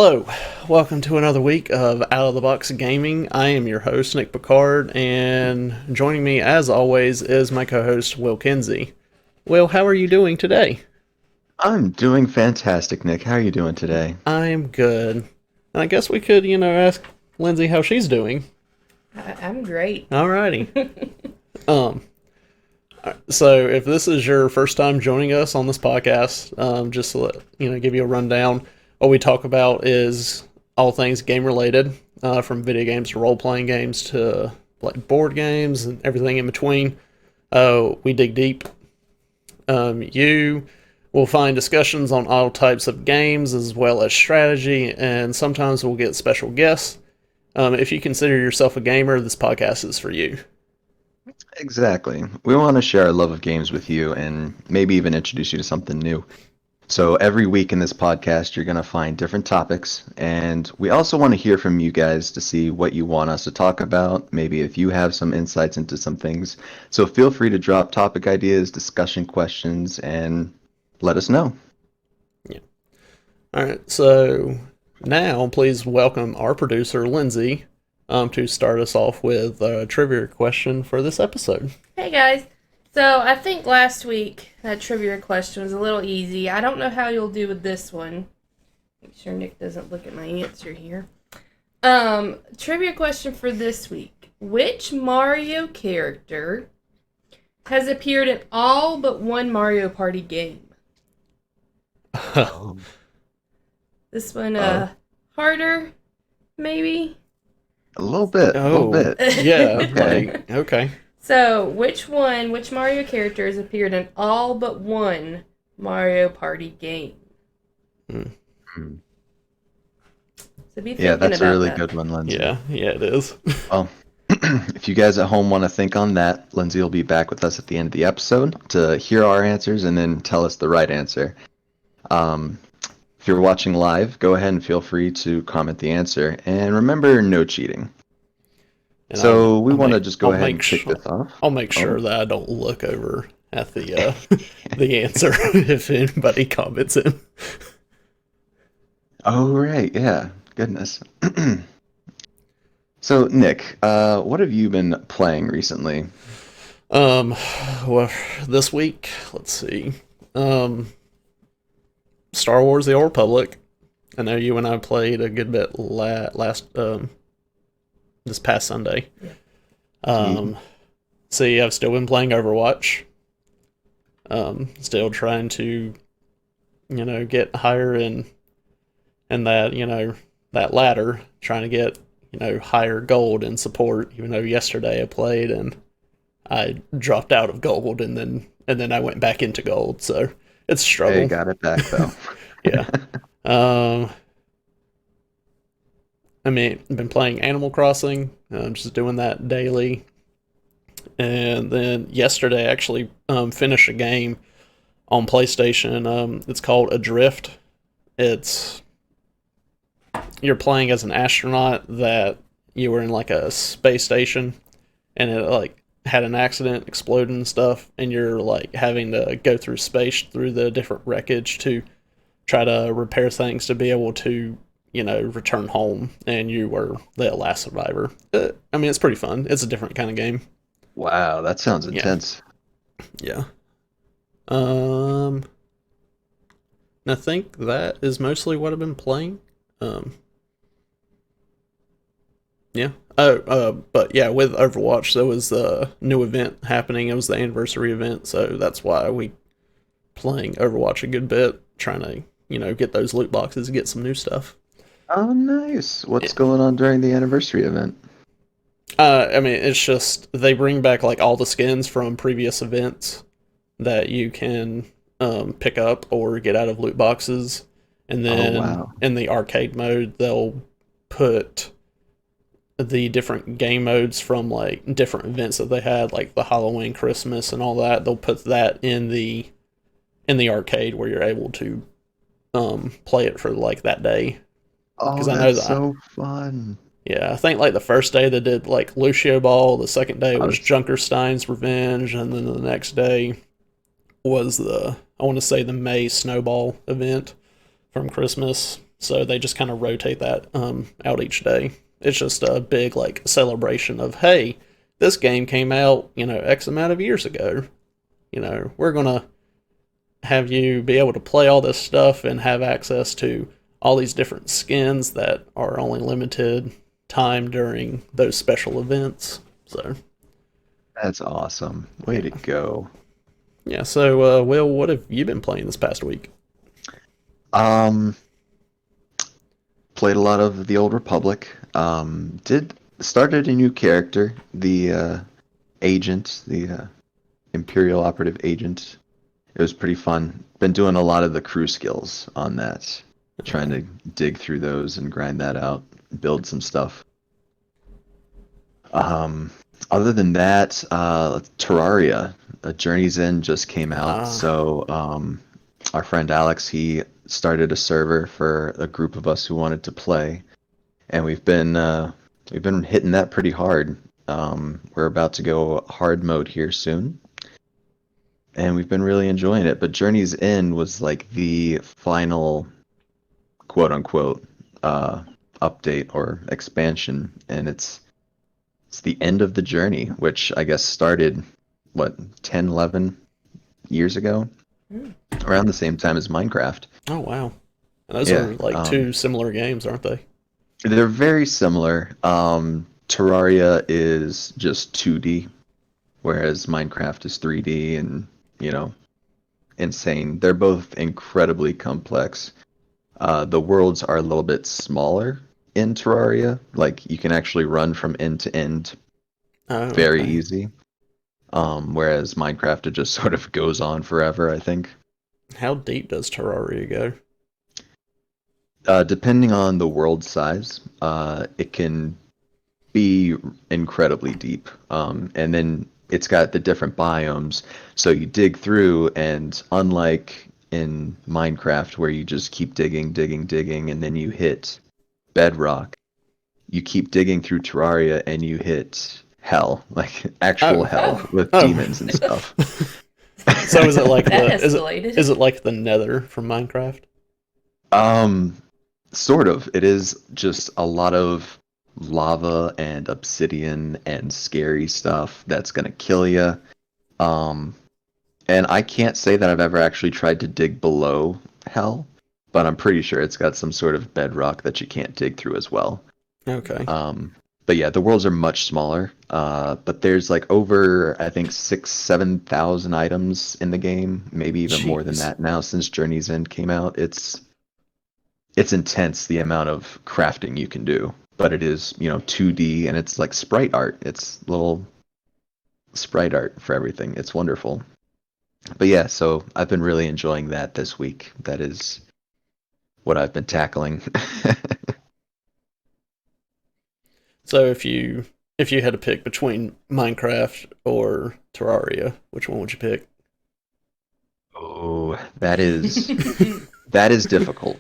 Hello, welcome to another week of Out of the Box Gaming. I am your host, Nick Picard, and joining me, as always, is my co host, Will Kinsey. Will, how are you doing today? I'm doing fantastic, Nick. How are you doing today? I'm good. And I guess we could, ask Lindsay how she's doing. I'm great. Alrighty. Um, so if this is your first time joining us on this podcast, just to let, give you a rundown, what we talk about is all things game related, from video games to role playing games to like board games and everything in between. We dig deep. You will find discussions on all types of games as well as strategy, and sometimes we'll get special guests. If you consider yourself a gamer, this podcast is for you. Exactly. We want to share our love of games with you and maybe even introduce you to something new. So every week in this podcast, you're going to find different topics, and we also want to hear from you guys to see what you want us to talk about, maybe if you have some insights into some things. So feel free to drop topic ideas, discussion questions, and let us know. Yeah. All right. So now, please welcome our producer, Lindsay, to start us off with a trivia question for this episode. Hey guys. So I think last week that trivia question was a little easy. I don't know how you'll do with this one. Make sure Nick doesn't look at my answer here. Trivia question for this week. Which Mario character has appeared in all but one Mario Party game? Oh. This one, harder, maybe? A little bit, a little bit. Yeah. Okay. Okay. So, which Mario character has appeared in all but one Mario Party game? Hmm. So be thinking Yeah, that's a about really that. good one, Lindsay. Yeah, it is. Well, if you guys at home want to think on that, Lindsay will be back with us at the end of the episode to hear our answers and then tell us the right answer. If you're watching live, go ahead and feel free to comment the answer. And remember, no cheating. And So we I'll want to make- just go I'll ahead make and kick sure- this off. I'll make sure that I don't look over at the the answer if anybody comments in. Oh, right. Yeah. Goodness. So, Nick, what have you been playing recently? Well, this week, let's see. Star Wars: The Old Republic. I know you and I played a good bit last this past Sunday. Yeah. See, I've still been playing Overwatch. Still trying to, get higher in that, that ladder, trying to get, higher gold in support, even though yesterday I played and I dropped out of gold and then I went back into gold, so it's a struggle. Hey, got it back though. Yeah. I mean, I've been playing Animal Crossing, just doing that daily. And then yesterday, I actually finished a game on PlayStation. It's called Adrift. It's You're playing as an astronaut that you were in like a space station, and it like had an accident, exploded and stuff, and you're like having to go through space through the different wreckage to try to repair things to be able to return home, and you were the last survivor. I mean, it's pretty fun. It's a different kind of game. Wow, that sounds Yeah. intense. Yeah. I think that is mostly what I've been playing. Um, yeah. But yeah, with Overwatch, there was a new event happening. It was the anniversary event, so that's why we playing Overwatch a good bit, trying to get those loot boxes, get some new stuff. Oh, nice. What's Yeah. going on during the anniversary event? I mean, it's just they bring back like all the skins from previous events that you can pick up or get out of loot boxes, and Oh, then wow. in the arcade mode they'll put the different game modes from like different events that they had, like the Halloween, Christmas, and all that. They'll put that in the arcade where you're able to play it for like that day. Oh, Because I know that's that, so fun. yeah, I think like the first day they did like Lucio Ball, the second day I was was, Junkerstein's Revenge, and then the next day was I want to say the May Snowball event from Christmas. So they just kind of rotate that out each day. It's just a big like celebration of, hey, this game came out, X amount of years ago. We're gonna have you be able to play all this stuff and have access to all these different skins that are only limited time during those special events. So That's awesome. Way to go. yeah. So Will, what have you been playing this past week? Um, Played a lot of the Old Republic. Did started a new character, the agent, the Imperial operative agent. It was pretty fun. Been doing a lot of the crew skills on that, trying to dig through those and grind that out, build some stuff. Um, Other than that, Terraria, Journey's End just came out. Ah, So our friend Alex, he started a server for a group of us who wanted to play, and we've been hitting that pretty hard. We're about to go hard mode here soon, and we've been really enjoying it. But Journey's End was like the final quote unquote uh, update or expansion, and it's the end of the journey, which I guess started what 10, 11 years ago, Mm. around the same time as Minecraft. oh wow. And those Yeah, are like two similar games, aren't they? they're very similar. Terraria is just 2D, whereas Minecraft is 3D and, you know, insane. They're both incredibly complex. The worlds are a little bit smaller in Terraria. Like you can actually run from end to end Oh, very okay. easy. Whereas Minecraft it just sort of goes on forever, I think. How deep does Terraria go? Depending on the world size, it can be incredibly deep. And then it's got the different biomes. So you dig through, and unlike in Minecraft, where you just keep digging, digging, digging, and then you hit bedrock, you keep digging through Terraria and you hit hell, like actual Oh, hell Oh, with oh. demons and stuff. So is it like that the is it escalated. is it like the Nether from Minecraft? Um, Sort of. It is just a lot of lava and obsidian and scary stuff that's gonna kill you. Um, and I can't say that I've ever actually tried to dig below hell, but I'm pretty sure it's got some sort of bedrock that you can't dig through as well. Okay. Um, but yeah, the worlds are much smaller. But there's like over, I think, 7,000 items in the game, maybe even more than Jeez. that now since Journey's End came out. It's intense the amount of crafting you can do, but it is, 2D and it's like sprite art. It's little sprite art for everything. It's wonderful. But yeah, so I've been really enjoying that this week. That is what I've been tackling. So if you had to pick between Minecraft or Terraria, which one would you pick? Oh, that is difficult.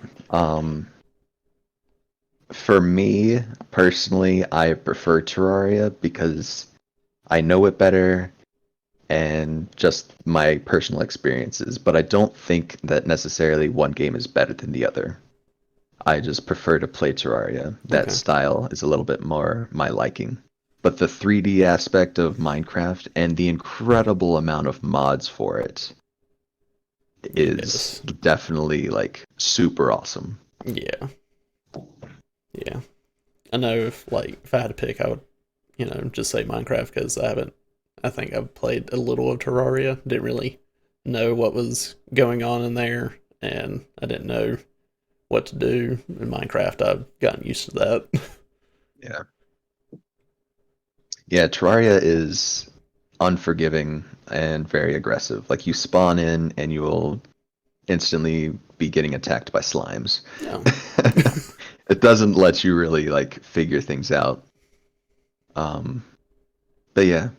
For me personally, I prefer Terraria because I know it better and just my personal experiences, but I don't think that necessarily one game is better than the other. I just prefer to play Terraria. That Okay. style is a little bit more my liking. But the 3D aspect of Minecraft and the incredible amount of mods for it is Yes. definitely like super awesome. Yeah. Yeah. I know if I had to pick, I would just say Minecraft because I think I've played a little of Terraria. Didn't really know what was going on in there, and I didn't know what to do in Minecraft. I've gotten used to that. Yeah. Yeah, Terraria is unforgiving and very aggressive. Like you spawn in and you will instantly be getting attacked by slimes. Yeah. It doesn't let you really like figure things out. Um, but yeah,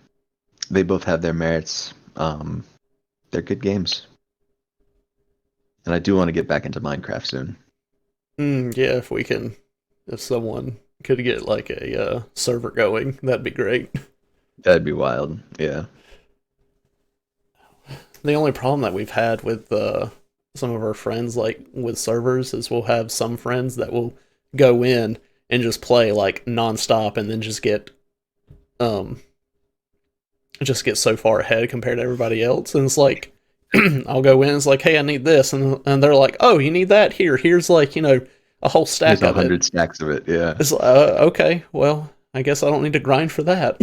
they both have their merits. They're good games, and I do want to get back into Minecraft soon. Yeah, if someone could get like a server going, that'd be great. That'd be wild. Yeah. The only problem that we've had with some of our friends like with servers is we'll have some friends that will go in and just play like nonstop and then um just get so far ahead compared to everybody else. And it's like I'll go in, it's like, hey, I need this, and they're like, oh, you need that? Here's like, a whole There's stack a of it. hundred stacks of it. Yeah. It's like, okay, well, I guess I don't need to grind for that.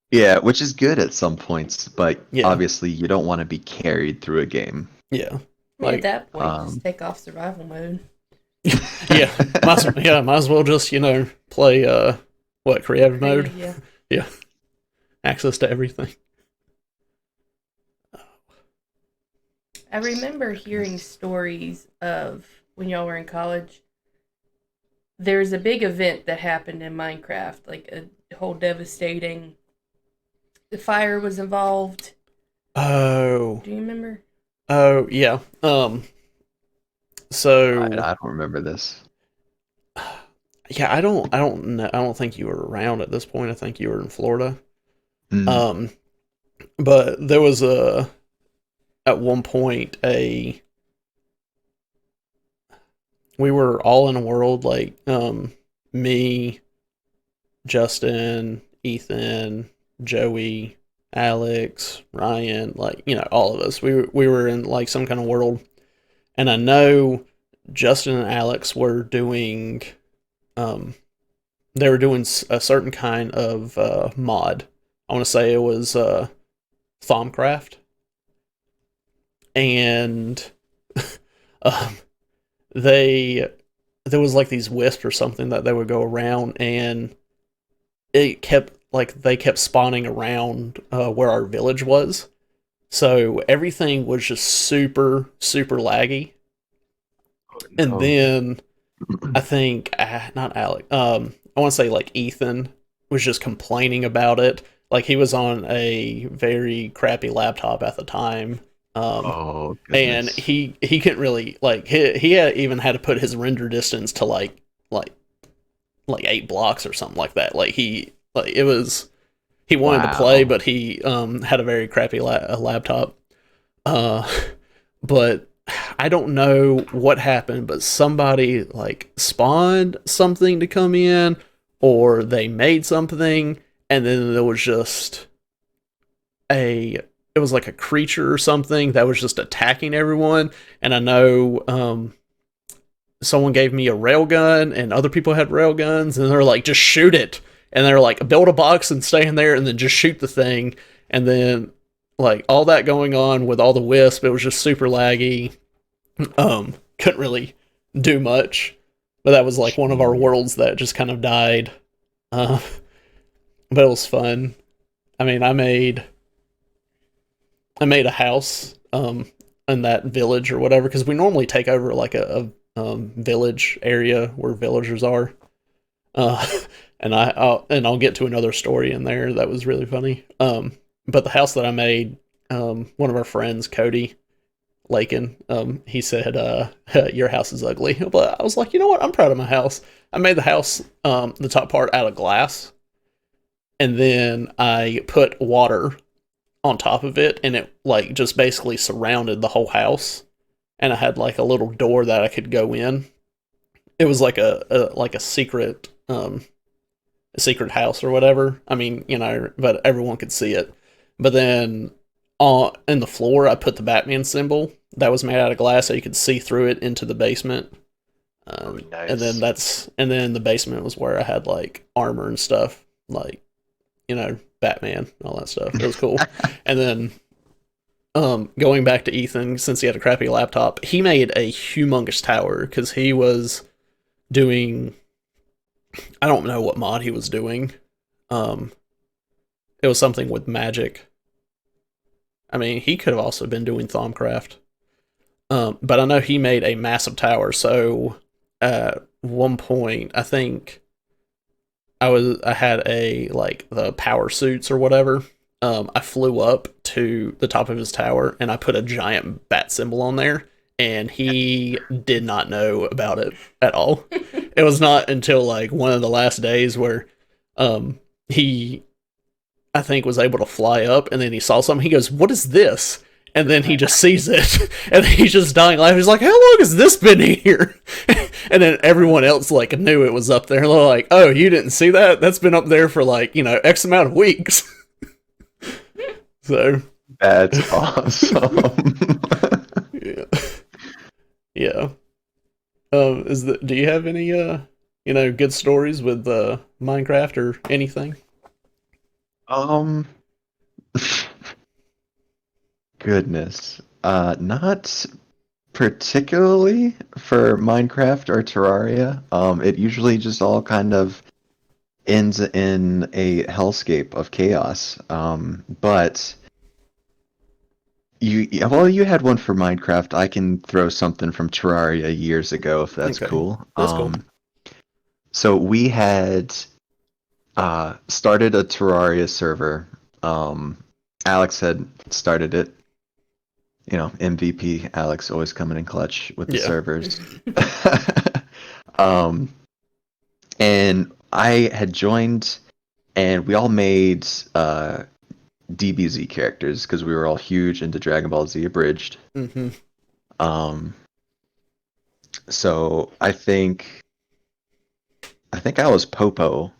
Yeah, which is good at some points, but Yeah. obviously you don't want to be carried through a game. Yeah. I mean, Like, at that point, um, just take off survival mode. yeah, might as well just play creative mode. Yeah. Yeah, access to everything. I remember hearing stories of when y'all were in college. There's a big event that happened in Minecraft, like a whole devastating. The fire was involved. Oh. Do you remember? Oh yeah. So I don't remember this. yeah, I don't know. I don't think you were around at this point. I think you were in Florida. Mm. But there was at one point we were all in a world like me, Justin, Ethan, Joey, Alex, Ryan, like all of us. We were in like some kind of world, and I know Justin and Alex were doing they were doing a certain kind of mod. I want to say it was Thaumcraft, and um, there was like these wisps or something that they would go around, and they kept spawning around where our village was, so everything was just super super laggy. And then I think not Alec. I want to say like Ethan was just complaining about it. Like he was on a very crappy laptop at the time. And he couldn't really like he had even had to put his render distance to like 8 blocks or something like that. Like it was he wanted to play, but he had a very crappy laptop. But I don't know what happened, but somebody like spawned something to come in, or they made something, and then there was just it was like a creature or something that was just attacking everyone. And I know someone gave me a railgun, and other people had railguns, and they're like, just shoot it. And they're like, build a box and stay in there, and then just shoot the thing. And then like all that going on with all the wisp, it was just super laggy. Couldn't really do much, but that was like one of our worlds that just kind of died. But it was fun. I mean, I made a house in that village or whatever, because we normally take over like a village area where villagers are. And I'll get to another story in there that was really funny. But the house that I made, one of our friends, Cody Lakin, he said, your house is ugly. But I was like, you know what? I'm proud of my house. I made the house, the top part out of glass. And then I put water on top of it, and it like just basically surrounded the whole house. And I had like a little door that I could go in. It was like a secret house or whatever. I mean, but everyone could see it. But then in the floor, I put the Batman symbol that was made out of glass, so you could see through it into the basement. Nice. And then the basement was where I had like armor and stuff, like Batman, all that stuff. It was cool. And then going back to Ethan, since he had a crappy laptop, he made a humongous tower because he was doing, I don't know what mod he was doing. It was something with magic. I mean, he could have also been doing Thaumcraft. But I know he made a massive tower. So at one point, I think I had the power suits or whatever. I flew up to the top of his tower, and I put a giant bat symbol on there, and he did not know about it at all. It was not until like one of the last days where he, I think, was able to fly up, and then he saw something. He goes, "What is this?" and then he just sees it, and he's just dying laughing. He's like, "How long has this been here?" And then everyone else like knew it was up there. They're like, "Oh, you didn't see that? That's been up there for like X amount of weeks." So That's awesome. yeah, yeah. Do you have any good stories with Minecraft or anything? Um, Goodness. Not particularly for Minecraft or Terraria. It usually just all kind of ends in a hellscape of chaos. But you had one for Minecraft. I can throw something from Terraria years ago if that's Okay, cool. that's cool. So we had started a Terraria server. Alex had started it. MVP Alex always coming in clutch with the Yeah. servers. And I had joined, and we all made DBZ characters because we were all huge into Dragon Ball Z Abridged. Mm-hmm. So I think I was Popo.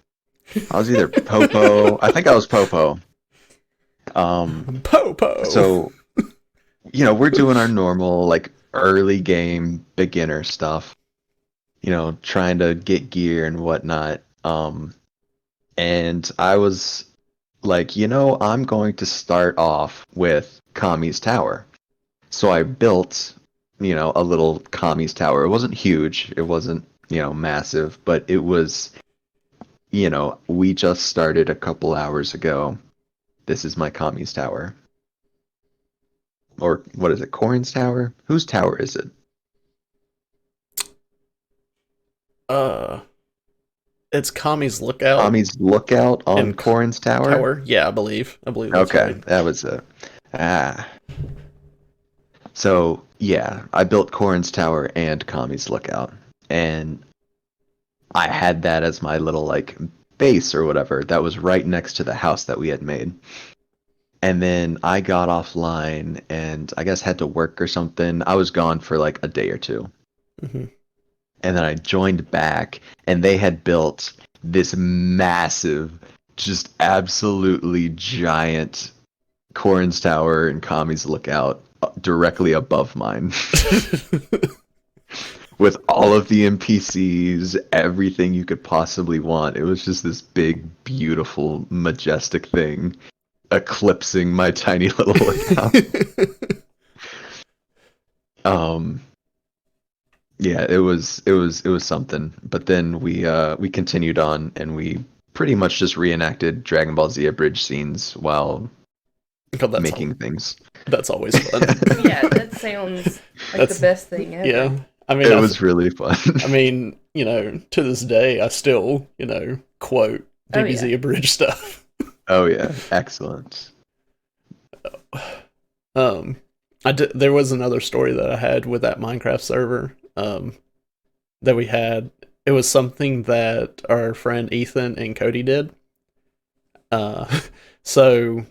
I was either Popo. I think I was Popo. Popo. So we're doing our normal like early game beginner stuff. Trying to get gear and whatnot. And I was like, I'm going to start off with Kami's Tower. So I built, a little Kami's Tower. It wasn't huge. It wasn't, massive, but it was, we just started a couple hours ago. This is my Kami's Tower. Or what is it? Corin's Tower? Whose tower is it? It's Kami's Lookout. Kami's Lookout on and Corin's Tower? Yeah, I believe that's okay, right. That was it. So, yeah, I built Corin's Tower and Kami's Lookout. And I had that as my little, like, base or whatever that was right next to the house that we had made. And then I got offline and I guess had to work or something. I was gone for, like, a day or two. Mm-hmm. And then I joined back, and they had built this massive, just absolutely giant Corin's Tower and Kami's Lookout directly above mine. With all of the NPCs, everything you could possibly want. It was just this big, beautiful, majestic thing eclipsing my tiny little lookout. Yeah, it was something. But then we continued on and we pretty much just reenacted Dragon Ball Z Abridged scenes while making things. That's always fun. Yeah, that sounds like the best thing ever. Yeah. I mean, it was really fun. I mean, to this day, I still, quote DBZ Abridged stuff. Oh yeah, excellent. There was another story that I had with that Minecraft server. That we had. It was something that our friend Ethan and Cody did. So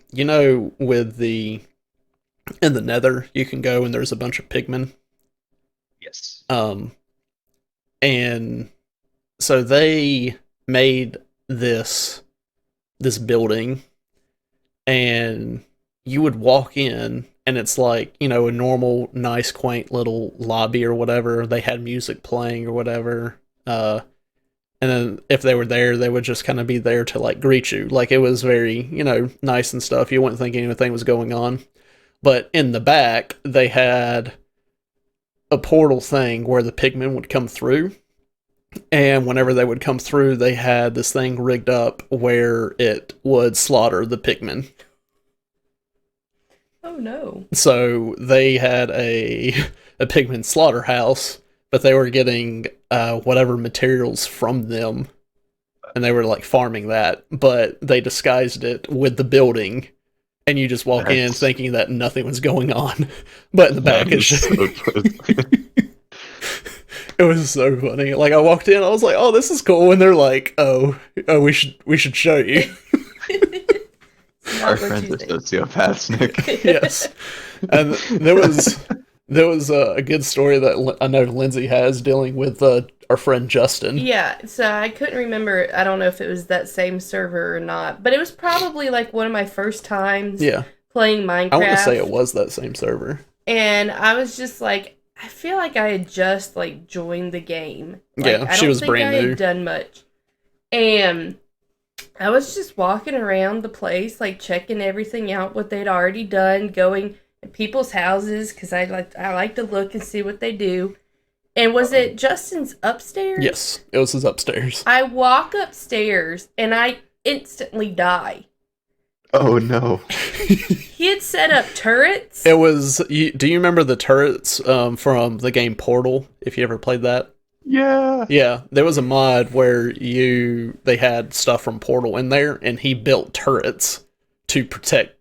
with in the Nether, you can go and there's a bunch of pigmen. Yes. And so they made this building, and you would walk in, and it's like, a normal, nice, quaint little lobby or whatever. They had music playing or whatever. And then if they were there, they would just kind of be there to like greet you. Like it was very, nice and stuff. You wouldn't think anything was going on. But in the back, they had a portal thing where the pigmen would come through. And whenever they would come through, they had this thing rigged up where it would slaughter the pigmen. Oh no. So they had a pigman slaughterhouse, but they were getting whatever materials from them, and they were like farming that, but they disguised it with the building, and you just walk in thinking that nothing was going on, but in the back it's just... It was so funny. Like I walked in, I was like, "Oh, this is cool," and they're like, "Oh, we should show you." Our friends are sociopaths, Nick. Yes. And there was a good story that I know Lindsay has dealing with our friend Justin. Yeah, so I couldn't remember. I don't know if it was that same server or not, but it was probably like one of my first times Yeah, playing I want to say it Minecraft. was that same server. And I was just like, I feel like I had just like joined the game. Like, Yeah, I she don't was think I brand new. had done much. And I was just walking around the place, like checking everything out, what they'd already done, going to people's houses because I like to look and see what they do. And was it Justin's upstairs? Yes, it was his upstairs. I walk upstairs and I instantly die. Oh no. He had set up turrets. It was. Do you remember the turrets from the game Portal? If you ever played that. Yeah. Yeah, there was a mod where they had stuff from Portal in there, and he built turrets to protect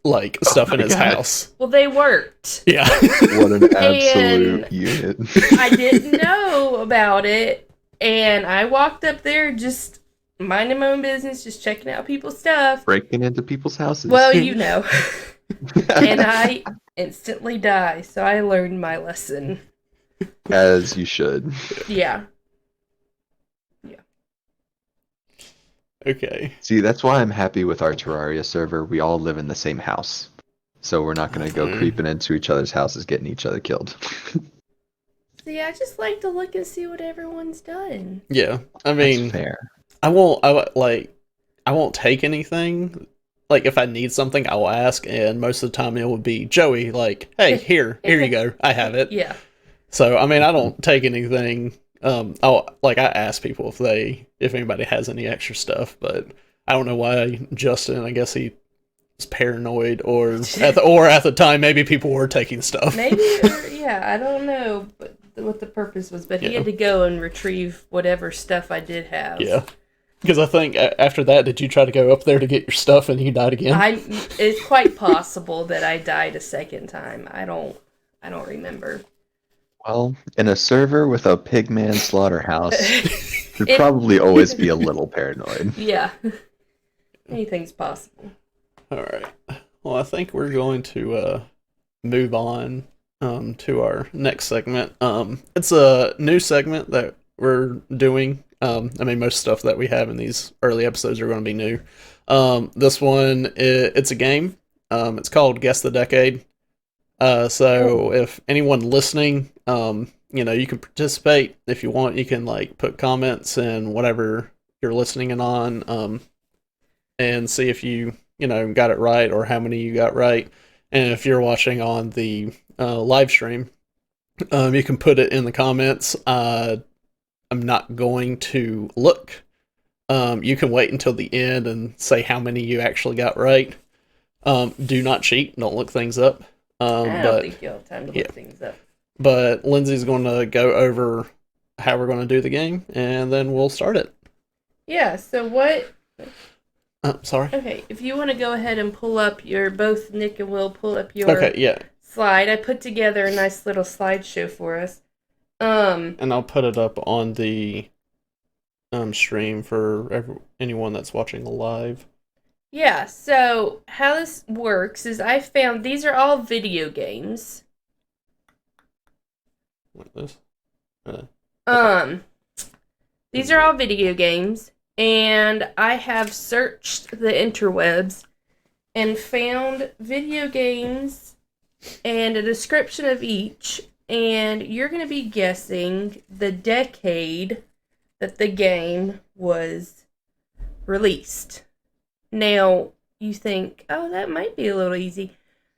like stuff in my his God. house. Well, they worked. Yeah. What an absolute And- unit. I didn't know about it, and I walked up there just minding my own business, just checking out people's stuff. Breaking into people's houses. Well, you know. And I instantly die, so I learned my lesson. As you should. Yeah. Okay. See, that's why I'm happy with our Terraria server. We all live in the same house. So we're not going to go creeping into each other's houses, getting each other killed. See, I just like to look and see what everyone's done. Yeah. I That's mean, fair. I won't take anything. Like if I need something, I will ask, and most of the time it would be Joey. Like, hey, here you go, I have it. Uh, Yeah. So I mean, I don't take anything. I ask people if anybody has any extra stuff, but I don't know why Justin. I guess he was paranoid, or at the time maybe people were taking stuff. Maybe, yeah, I don't know what the purpose was, but he Yeah. had to go and retrieve whatever stuff I did have. Yeah, because I think after that, did you try to go up there to get your stuff and you died again? It's quite possible that I died a second time. I don't remember. Well, in a server with a pigman slaughterhouse, you'd probably always be a little paranoid. Yeah. Anything's possible. All right. Well, I think we're going to move on to our next segment. It's a new segment that we're doing. I mean, most stuff that we have in these early episodes are going to be new. This one, it's a game. It's called Guess the Decade. So if anyone listening, you can participate if you want. You can like put comments and whatever you're listening on, and see if you got it right or how many you got right. And if you're watching on the live stream, you can put it in the comments. I'm not going to look. You can wait until the end and say how many you actually got right. Do not cheat. Don't look things up. I don't think you'll have time to look things up. But Lindsay's going to go over how we're going to do the game, and then we'll start it. Yeah, so what... Sorry. Okay, if you want to go ahead and pull up both Nick and Will pull up your Okay, yeah. slide. I put together a nice little slideshow for us. And I'll put it up on the stream for anyone that's watching live. Yeah, so how this works is I found these are all video games. Like this. These are all video games, and I have searched the interwebs and found video games and a description of each, and you're going to be guessing the decade that the game was released. Now, you think, oh, that might be a little easy.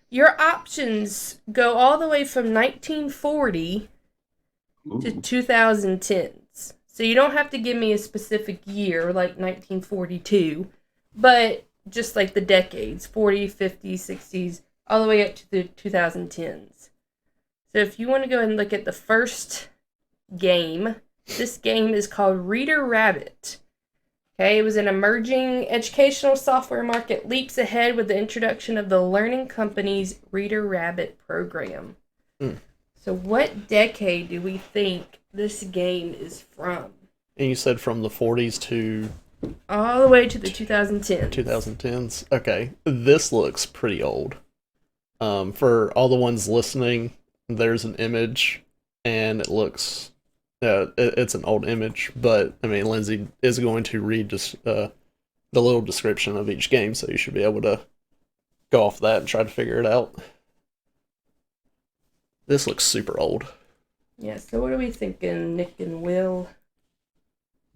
Your options go all the way from 1940 to 2010s. So you don't have to give me a specific year, like 1942, but just like the decades, 40s, 50s, 60s, all the way up to the 2010s. So if you want to go ahead and look at the first game, this game is called Reader Rabbit. Okay, it was an emerging educational software market leaps ahead with the introduction of the Learning Company's Reader Rabbit program. So what decade do we think this game is from? And you said from the 40s to All the way to the 2010s. 2010s. Okay, this looks pretty old. For all the ones listening, there's an image, and it looks. It's an old image, but I mean, Lindsay is going to read just the little description of each game, so you should be able to go off that and try to figure it out. This looks super old. Yeah, so what are we thinking, Nick and Will?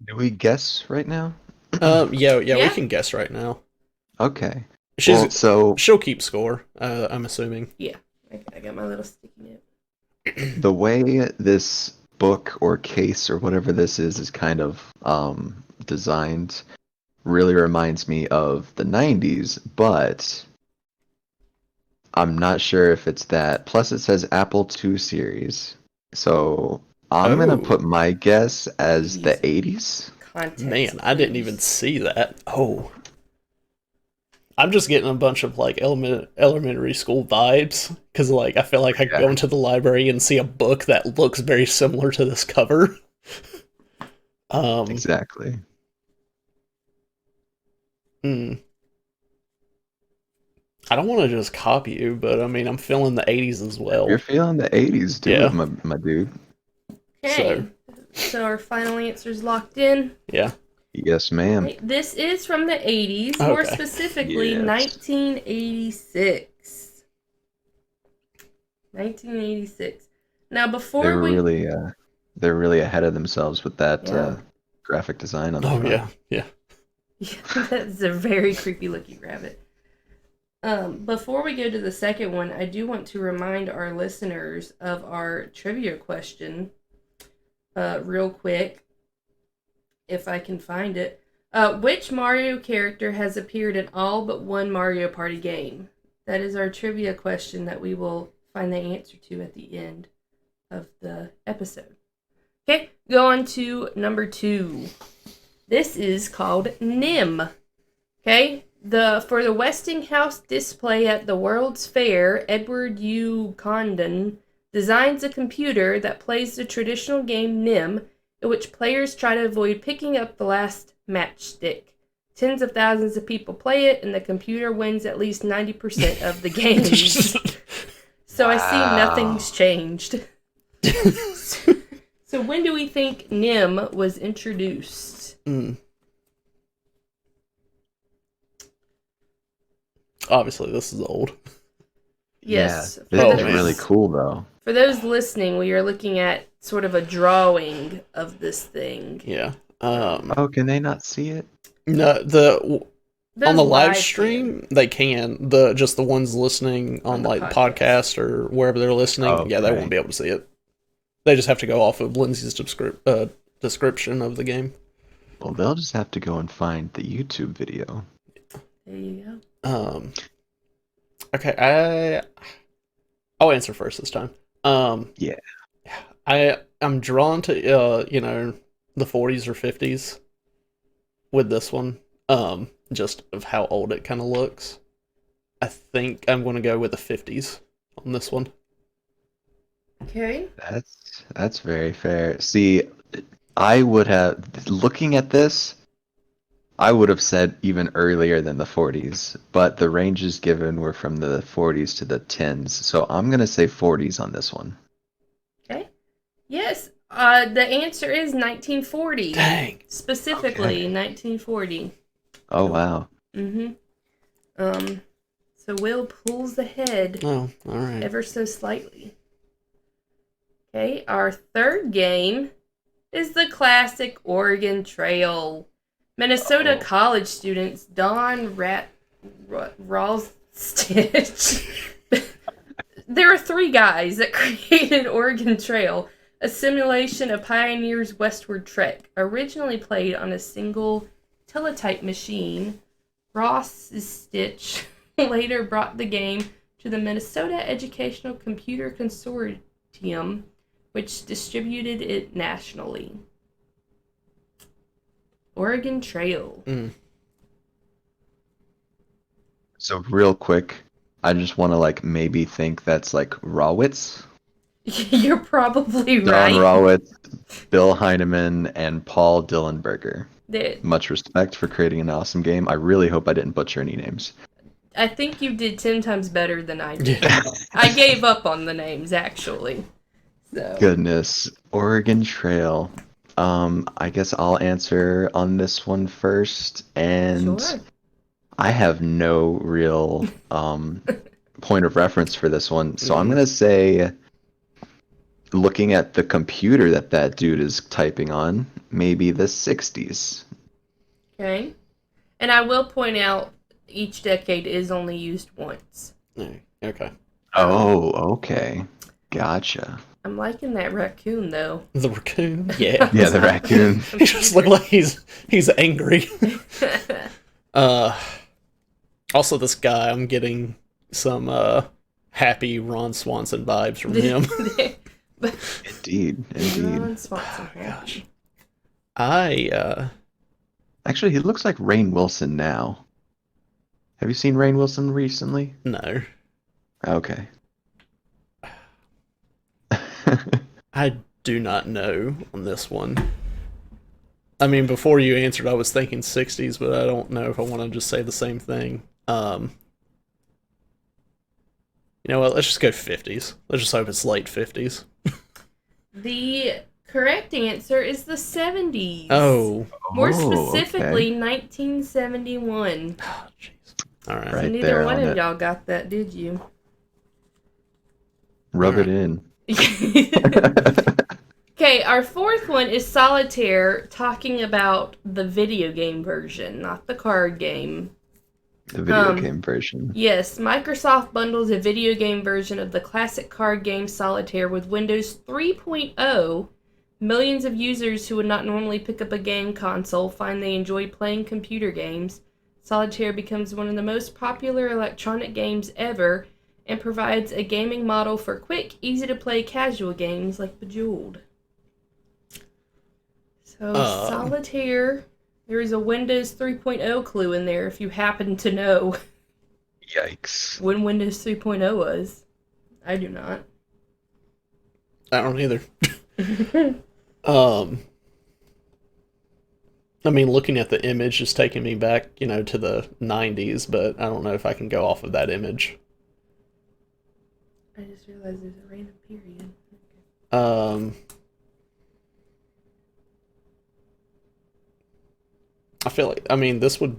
Do we guess right now? Yeah, we Yeah. can guess right now. Okay. Well, so She'll keep score. I'm assuming. Yeah, I got my little sticky note. the way this book or case or whatever this is kind of designed really reminds me of the 90s, but I'm not sure if it's that. Plus, it says Apple II series. So I'm going to put my guess as the 80s. Context, Man, I didn't even see that. Oh. I'm just getting a bunch of like elementary school vibes because like I feel like I could go into the library and see a book that looks very similar to this cover. Exactly. I don't want to just copy you, but I mean I'm feeling the 80s as well. You're feeling the 80s, dude, Yeah. my dude. Okay, so our final answer's locked in. Yeah. Yes, ma'am. This is from the 80s, more specifically Yes. 1986. 1986. Now, before They're really ahead of themselves with that graphic design on the front. Yeah. Yeah, that's a very creepy looking rabbit. Before we go to the second one, I do want to remind our listeners of our trivia question real quick, if I can find it. Which Mario character has appeared in all but one Mario Party game? That is our trivia question that we will find the answer to at the end of the episode. Okay, go on to number 2. This is called NIM. Okay, for the Westinghouse display at the World's Fair, Edward U. Condon designs a computer that plays the traditional game NIM, in which players try to avoid picking up the last matchstick. Tens of thousands of people play it, and the computer wins at least 90% of the games. So I see nothing's changed. So when do we think NIM was introduced? Obviously, this is old. Yes. Yeah, this is really cool, though. For those listening, we are looking at sort of a drawing of this thing. Yeah. Can they not see it? No, on the live stream they can. Just the ones listening on like the podcast or wherever they're listening, they won't be able to see it. They just have to go off of Lindsay's description of the game. Well, they'll just have to go and find the YouTube video. There you go. Okay, I'll answer first this time. Yeah. I'm drawn to the 40s or 50s with this one. Just of how old it kind of looks. I think I'm going to go with the 50s on this one. Okay. That's very fair. See, I would have, looking at this, I would have said even earlier than the 40s, but the ranges given were from the 40s to the 10s, so I'm going to say 40s on this one. Okay. Yes, the answer is 1940. Dang. Specifically, 1940. Oh, wow. So Will pulls ahead. Oh, all right. Ever so slightly. Okay, our third game is the classic Oregon Trail. Minnesota college students Don Ralstich. There are 3 guys that created Oregon Trail, a simulation of pioneers' westward trek. Originally played on a single teletype machine, Ralstich later brought the game to the Minnesota Educational Computer Consortium, which distributed it nationally. Oregon Trail. So real quick, I just want to maybe think that's Rawitz. You're probably Don right. Rawitz, Bill Heineman, and Paul Dillenberger. They, Much respect for creating an awesome game. I really hope I didn't butcher any names. I think you did 10 times better than I did. Yeah. I gave up on the names, actually. So. Goodness. Oregon Trail. I guess I'll answer on this one first, and Sure. I have no real point of reference for this one, so I'm Mm. gonna say, looking at the computer that dude is typing on, maybe the 60s. Okay. And I will point out each decade is only used once. Okay. Oh, okay. Gotcha. I'm liking that raccoon, though. The raccoon? Yeah. Yeah, the raccoon. He just looked like he's angry. Also this guy, I'm getting some happy Ron Swanson vibes from him. Indeed, indeed. Ron Swanson. Oh, gosh. I Actually, he looks like Rainn Wilson now. Have you seen Rainn Wilson recently? no. Okay. I do not know on this one. I mean, before you answered, I was thinking 60s, but I don't know if I want to just say the same thing. You know what? Let's just go 50s. Let's just hope it's late 50s. The correct answer is the 70s. Oh. More Oh, specifically, okay. 1971. Oh, jeez. All right. Right So neither there one on of it. y'all got that, did you? Rub it Alright. in. Okay, our fourth one is Solitaire, talking about the video game version, not the card game. The video game version. Yes, Microsoft bundles a video game version of the classic card game Solitaire with Windows 3.0. Millions of users who would not normally pick up a game console find they enjoy playing computer games. Solitaire becomes one of the most popular electronic games ever and provides a gaming model for quick, easy-to-play casual games like Bejeweled. So, Solitaire, there is a Windows 3.0 clue in there if you happen to know Yikes. when Windows 3.0 was. I do not. I don't either. I mean, looking at the image is taking me back, to the 90s, but I don't know if I can go off of that image. I just realized there's a random period. I feel like, I mean, this would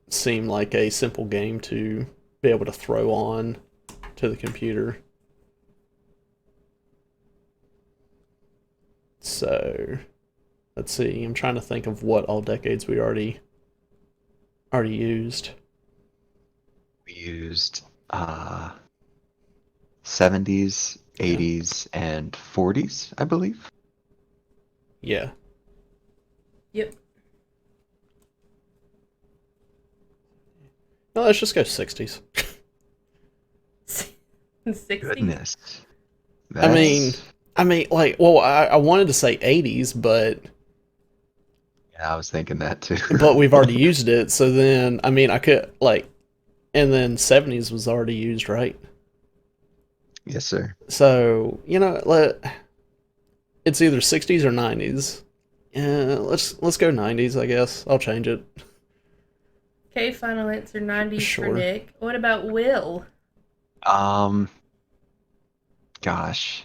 seem like a simple game to be able to throw on to the computer. So, let's see. I'm trying to think of what all decades we already used. We used 70s, 80s, and 40s, I believe. Yeah. Yep. No, let's just go 60s. 60? Goodness. I mean, like, well, I wanted to say 80s, but Yeah, I was thinking that too. but we've already used it. So then, I mean, I could like, and then 70s was already used, right? Yes, sir. So it's either 60s or 90s. Yeah, let's go 90s. I guess I'll change it. Okay, final answer 90s Sure. for Nick. What about Will? Gosh.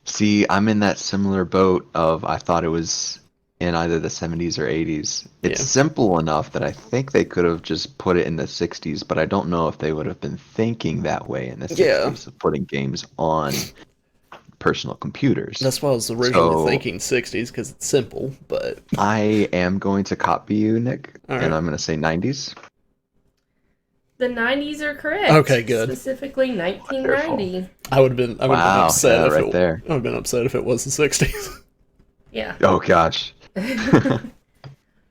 See, I'm in that similar boat of I thought it was in either the 70s or 80s. It's Yeah. simple enough that I think they could have just put it in the 60s, but I don't know if they would have been thinking that way in the 60s of putting games on personal computers. That's why I was originally So- thinking 60s because it's simple, but I am going to copy you, Nick, All right. and I'm going to say 90s. The 90s are correct. Okay, good. Specifically 1990. I would have been Wow, upset yeah, if right it there. I would have been upset if it was the 60s. Yeah. Oh, gosh.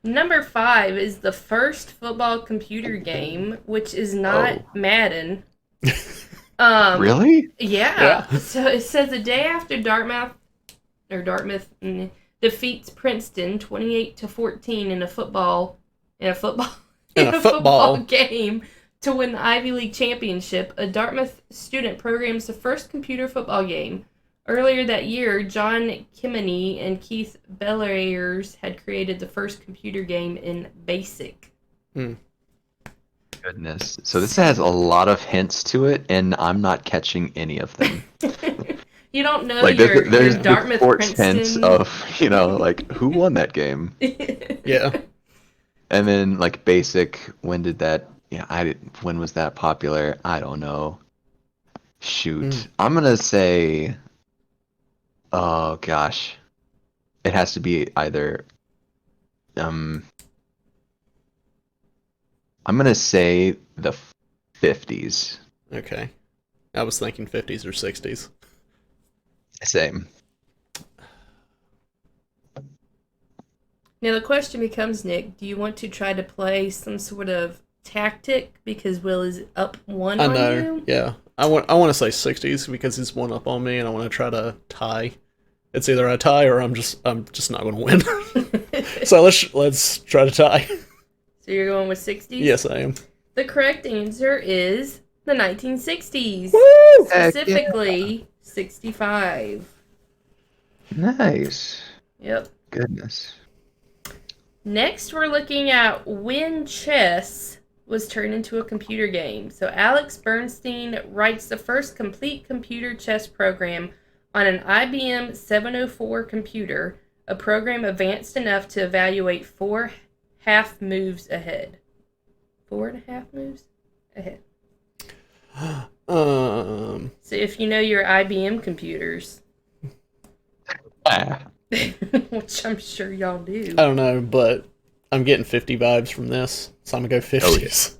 Number 5 is the first football computer game, which is not Madden. Really? Yeah. So it says the day after Dartmouth defeats Princeton 28-14 in a football game to win the Ivy League championship, a Dartmouth student programs the first computer football game. Earlier that year, John Kimeny and Keith Bellairs had created the first computer game in BASIC. Goodness. So this has a lot of hints to it, and I'm not catching any of them. You don't know Like your there's the Dartmouth sports hints Princeton. of, like who won that game? Yeah. And then like basic, when did that? Yeah, when was that popular? I don't know. Mm. Shoot. I'm gonna say, oh gosh. It has to be either um I'm gonna say the 50s. Okay. I was thinking 50s or 60s. Same. Now the question becomes, Nick, do you want to try to play some sort of tactic because Will is up one I on know. you? Yeah. I want to say 60s because he's one up on me, and I want to try to tie. It's either a tie or I'm just not going to win. So let's try to tie. So you're going with 60s? Yes, I am. The correct answer is the 1960s. Woo! Heck yeah. Specifically, 65. Nice. Yep. Goodness. Next, we're looking at when chess was turned into a computer game. So Alex Bernstein writes the first complete computer chess program on an IBM 704 computer, a program advanced enough to evaluate 4 half moves ahead. 4.5 moves ahead. So if you know your IBM computers, Ah. which I'm sure y'all do. I don't know, but I'm getting 50 vibes from this, so I'm gonna go 50s.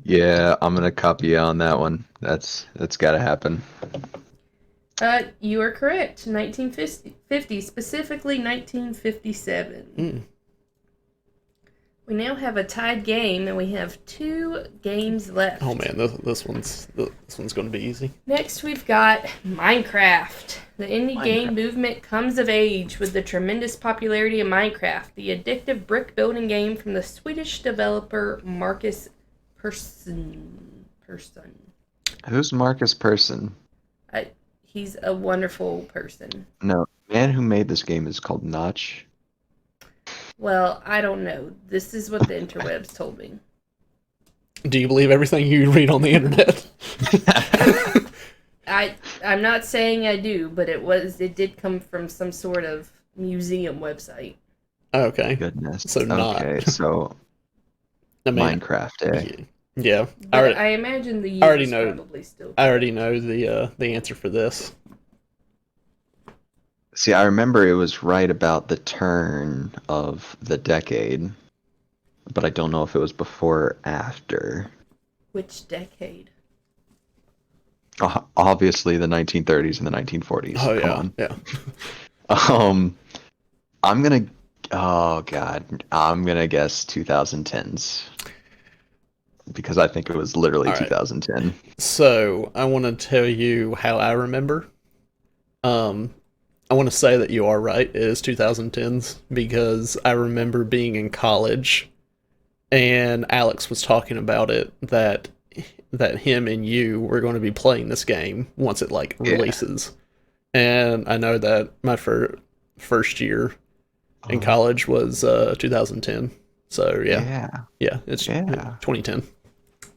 Yeah, I'm gonna copy you on that one. That's gotta happen. You are correct. 1950, specifically 1957. Mm. We now have a tied game, and we have 2 games left. Oh man, this one's gonna be easy. Next, we've got Minecraft. The indie Minecraft. game movement comes of age with the tremendous popularity of Minecraft, the addictive brick building game from the Swedish developer Marcus Persson. Who's Marcus Persson? He's a wonderful person. No, the man who made this game is called Notch. Well, I don't know. This is what the interwebs told me. Do you believe everything you read on the internet? I'm not saying I do, but it did come from some sort of museum website. Okay. Goodness. So not. Okay, so I mean, Minecraft, eh? yeah. But I imagine the year already is know- probably still. I already know the answer for this. See, I remember it was right about the turn of the decade, but I don't know if it was before or after. Which decade? Obviously, the 1930s and the 1940s. Oh Come yeah, on. yeah. I'm gonna. Oh God, I'm gonna guess 2010s because I think it was literally All right. 2010. So I want to tell you how I remember. I want to say that you are right. It is 2010s because I remember being in college, and Alex was talking about it that him and you were going to be playing this game once it like Yeah. releases. And I know that my first year in college was 2010. So yeah, it's Yeah. 2010.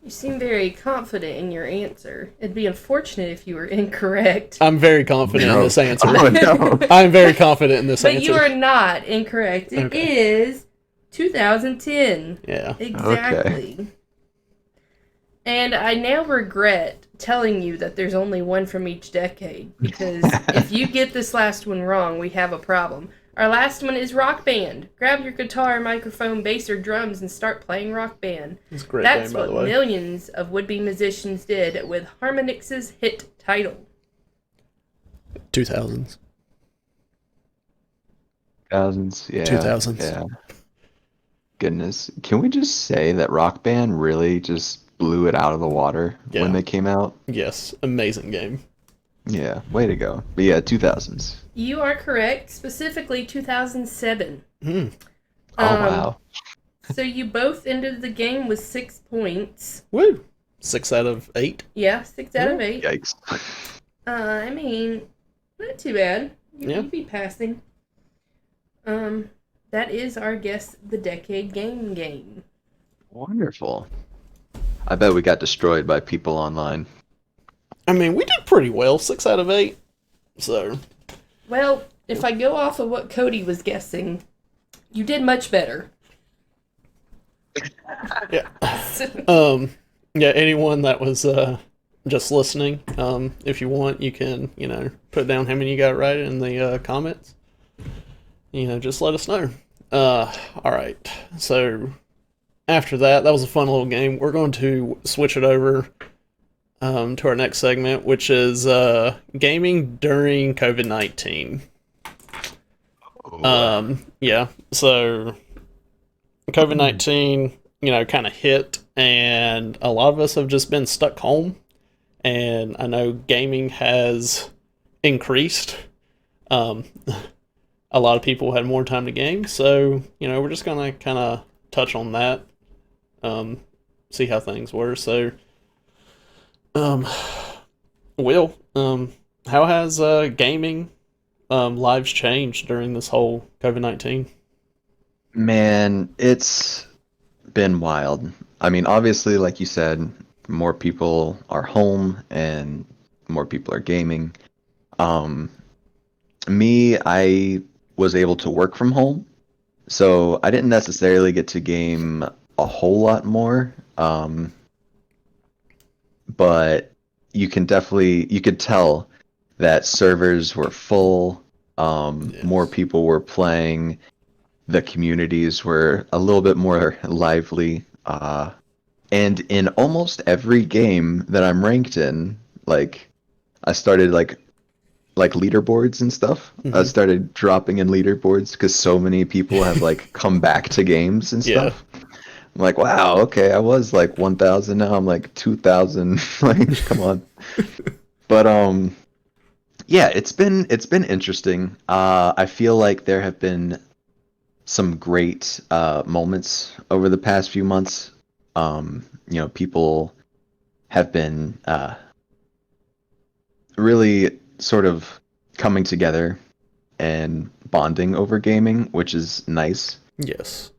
You seem very confident in your answer. It'd be unfortunate if you were incorrect. I'm very confident in this answer. Oh no. I'm very confident in this But answer. you are not incorrect. It Okay. is 2010. Yeah. Exactly. And I now regret telling you that there's only one from each decade, because if you get this last one wrong, we have a problem. Our last one is Rock Band. Grab your guitar, microphone, bass, or drums and start playing Rock Band. It's a great That's game, by what the way. millions of would-be musicians did with Harmonix's hit title. 2000s. 2000s, yeah. 2000s. Yeah. Goodness. Can we just say that Rock Band really just blew it out of the water Yeah. when they came out? Yes, amazing game. Yeah, way to go. But yeah, 2000s. You are correct, specifically 2007. Hmm. Oh, wow. So you both ended the game with 6 points. Woo! 6 out of 8. Yeah, 6 out of 8. Yikes. I mean, not too bad. Yeah. You'd be passing. That is our Guess the Decade game. Wonderful. I bet we got destroyed by people online. I mean, we did pretty well, 6 out of 8. So, Well, if I go off of what Cody was guessing, you did much better. yeah. Yeah, anyone that was just listening, if you want, you can, put down how many you got right in the comments. Just let us know. All right. So, after that was a fun little game. We're going to switch it over to our next segment, which is gaming during COVID-19. Yeah, so COVID-19, kind of hit, and a lot of us have just been stuck home. And I know gaming has increased. A lot of people had more time to game, so we're just gonna kind of touch on that, see how things were. So, Will, how has gaming lives changed during this whole COVID-19? Man, it's been wild. I mean, obviously, like you said, more people are home and more people are gaming. Um, I was able to work from home, so I didn't necessarily get to game a whole lot more. But you could tell that servers were full. More Yes. people were playing. The communities were a little bit more lively. And in almost every game that I'm ranked in, like I started like leaderboards and stuff. I Hmm. started dropping in leaderboards because so many people have like come back to games and Yeah. stuff. I'm like, wow, okay, I was like 1,000, now I'm like 2,000. Like, come on. But yeah, it's been interesting. I feel like there have been some great moments over the past few months. People have been really sort of coming together and bonding over gaming, which is nice. Yes.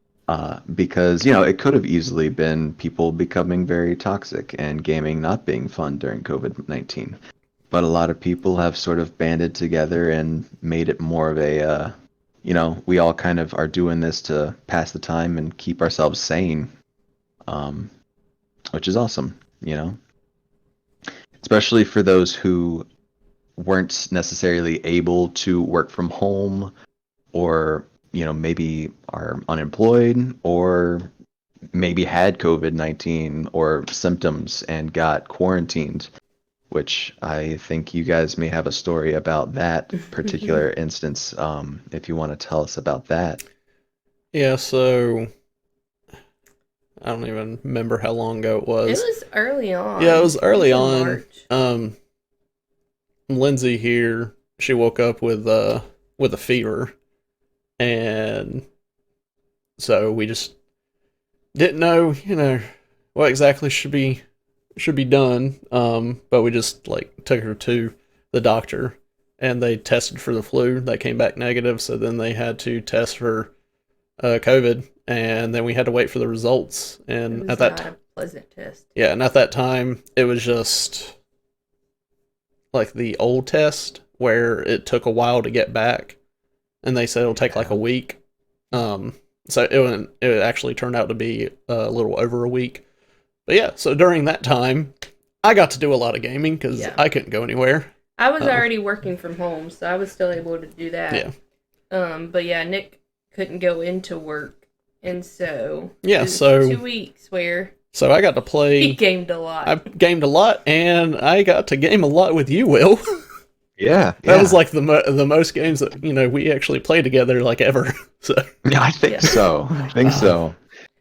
Because it could have easily been people becoming very toxic and gaming not being fun during COVID-19. But a lot of people have sort of banded together and made it more of a, we all kind of are doing this to pass the time and keep ourselves sane, um, which is awesome, especially for those who weren't necessarily able to work from home or, maybe are unemployed or maybe had COVID-19 or symptoms and got quarantined, which I think you guys may have a story about that particular instance, if you want to tell us about that. Yeah, so I don't even remember how long ago it It was. was early Yeah, it on. was It was early in on. March. Lindsay here, she woke up with a fever, and so we just didn't know, what exactly should be done. But we just like took her to the doctor, and they tested for the flu. That came back negative, so then they had to test for COVID, and then we had to wait for the results. It And was not a pleasant test. yeah, and at that time, it was just like the old test where it took a while to get back, and they said it'll take like a Yeah. week. Um, so it actually turned out to be a little over a week. But yeah, so during that time, I got to do a lot of gaming because Yeah. I couldn't go anywhere. I was Uh, already working from home, so I was still able to do that. yeah, But yeah, Nick couldn't go into work, and so yeah. it was So 2 weeks where I got to he play. gamed a lot. I gamed a lot, and I got to game a lot with you, Will. Yeah, That was yeah. like the most games that we actually played together like ever. So Yeah, I think Yeah. so. I think so.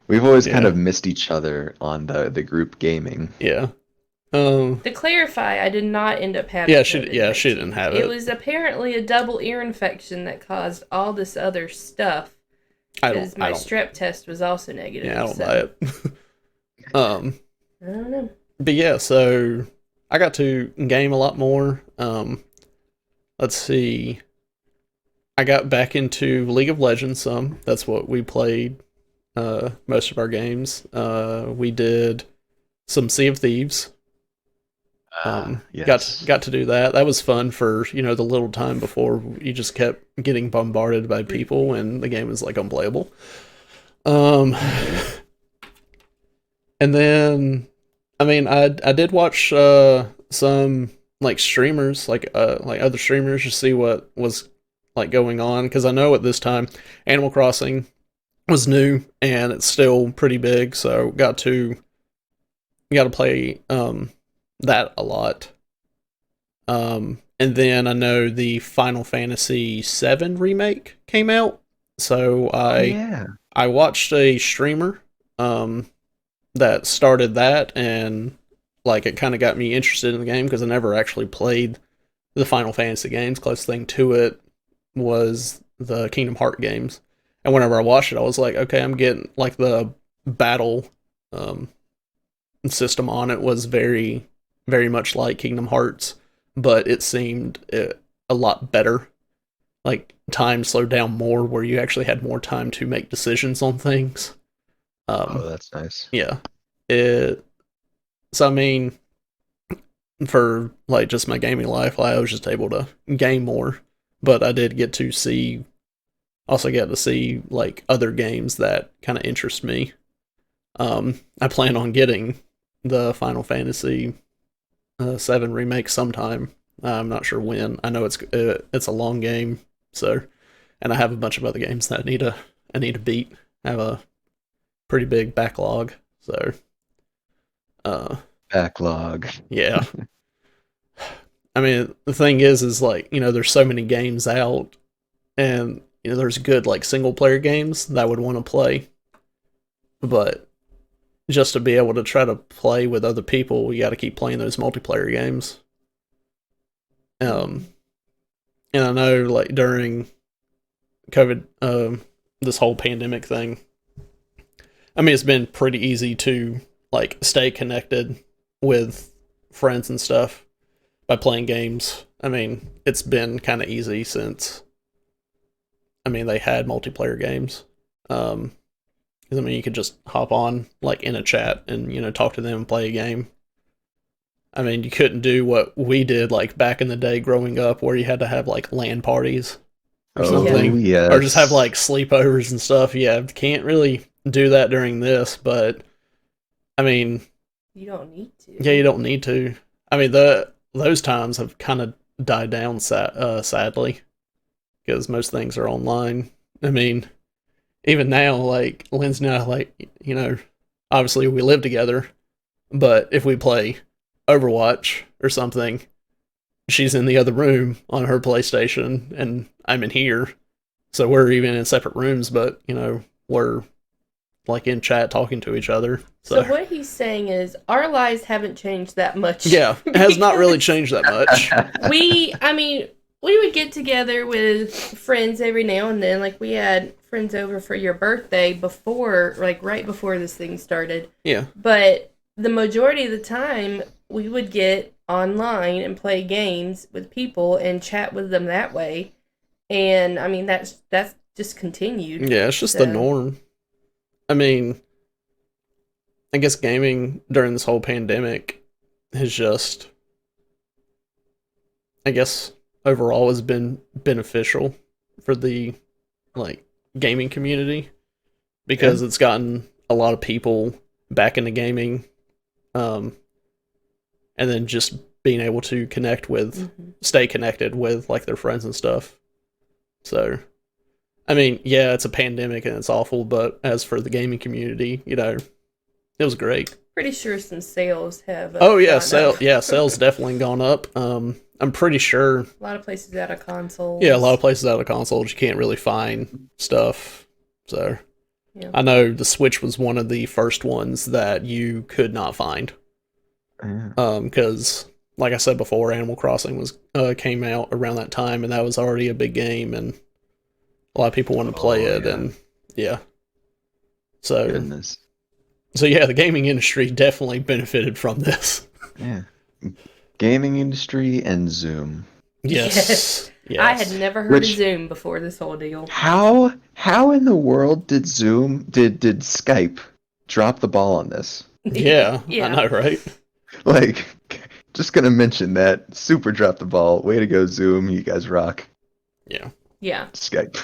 We've always kind yeah, of missed each other on the group gaming. yeah. Um, To clarify, I did not end up having yeah, COVID-19. she didn't have It it. was apparently a double ear infection that caused all this other stuff. I Because don't. my strep test was also negative. Yeah, I don't so, buy it. I don't know. But yeah, so I got to game a lot more. Let's see. I got back into League of Legends some. That's what we played most of our games. We did some Sea of Thieves. Yes. Got to do that. That was fun for the little time before you just kept getting bombarded by people and the game was like unplayable. Um, and then I mean I did watch some like streamers like other streamers to see what was like going on because I know at this time Animal Crossing was new and it's still pretty big, so got to play that a lot. And then I know the Final Fantasy VII remake came out, so Oh yeah. I watched a streamer um that started that, and like it kind of got me interested in the game because I never actually played the Final Fantasy games. Closest thing to it was the Kingdom Heart games, and whenever I watched it, I was like, okay, I'm getting like the battle um system on it was very much like Kingdom Hearts, but it seemed a lot better. Like time slowed down more, where you actually had more time to make decisions on things. Oh, Um, that's nice. yeah, it. So I mean, for like just my gaming life, I was just able to game more, but I did get to see, also get to see like other games that kind of interest me. I plan on getting the Final Fantasy Seven remake sometime. I'm not sure when. I know it's a long game, so and I have a bunch of other games that I need to beat. I have a pretty big backlog, so uh, Backlog. yeah. I mean, the thing is like there's so many games out, and there's good like single player games that I would want to play, but just to be able to try to play with other people, you got to keep playing those multiplayer games. Um, and I know like during COVID, this whole pandemic thing, I mean, it's been pretty easy to like stay connected with friends and stuff by playing games. I mean, it's been kind of easy since I mean they had multiplayer games. 'Cause, I mean, you could just hop on like in a chat and talk to them and play a game. I mean, you couldn't do what we did like back in the day growing up, where you had to have like LAN parties or Oh something, or just have yes. like sleepovers and stuff. Yeah, can't really do that during this, but I mean, You don't need yeah, you to. don't need to. I mean, the those times have kind of died down sadly because most things are online. I mean, even now, like Lynn's now, like obviously we live together, but if we play Overwatch or something, she's in the other room on her PlayStation, and I'm in here, so we're even in separate rooms, but we're like in chat talking to each other. So So what he's saying is our lives haven't changed that much. yeah, it has not really because changed that much. I mean, we would get together with friends every now and then. Like we had friends over for your birthday before, like right before this thing started. Yeah, But the majority of the time, we would get online and play games with people and chat with them that way. And I mean, that's just continued. yeah, it's just the So norm. I mean, I guess gaming during this whole pandemic has just, I guess, overall has been beneficial for the like gaming community Yeah. because it's gotten a lot of people back into gaming, um, and then just being able to stay connected with like their friends and stuff. So, I mean, yeah, it's a pandemic and it's awful, but as for the gaming community, it was great. pretty sure some sales have Oh yeah, gone up. sales definitely gone up. I'm pretty sure. A lot of places out of consoles. Yeah, a lot of places out of consoles you can't really find stuff. So Yeah. I know the Switch was one of the first ones that you could not find. Yeah. Because like I said before, Animal Crossing was came out around that time, and that was already a big game, and a lot of people wanted to play Oh it, yeah. and yeah. So Goodness. yeah, the gaming industry definitely benefited from this. Yeah. Gaming industry and Zoom. Yes. I had Yes. never heard of Which Zoom before this whole deal. how in the world did Skype drop the ball on this? Yeah, I Yeah. know, right? Like, just gonna mention that. Super dropped the ball. Way to go, Zoom. You guys rock. Yeah. Yeah. Skype.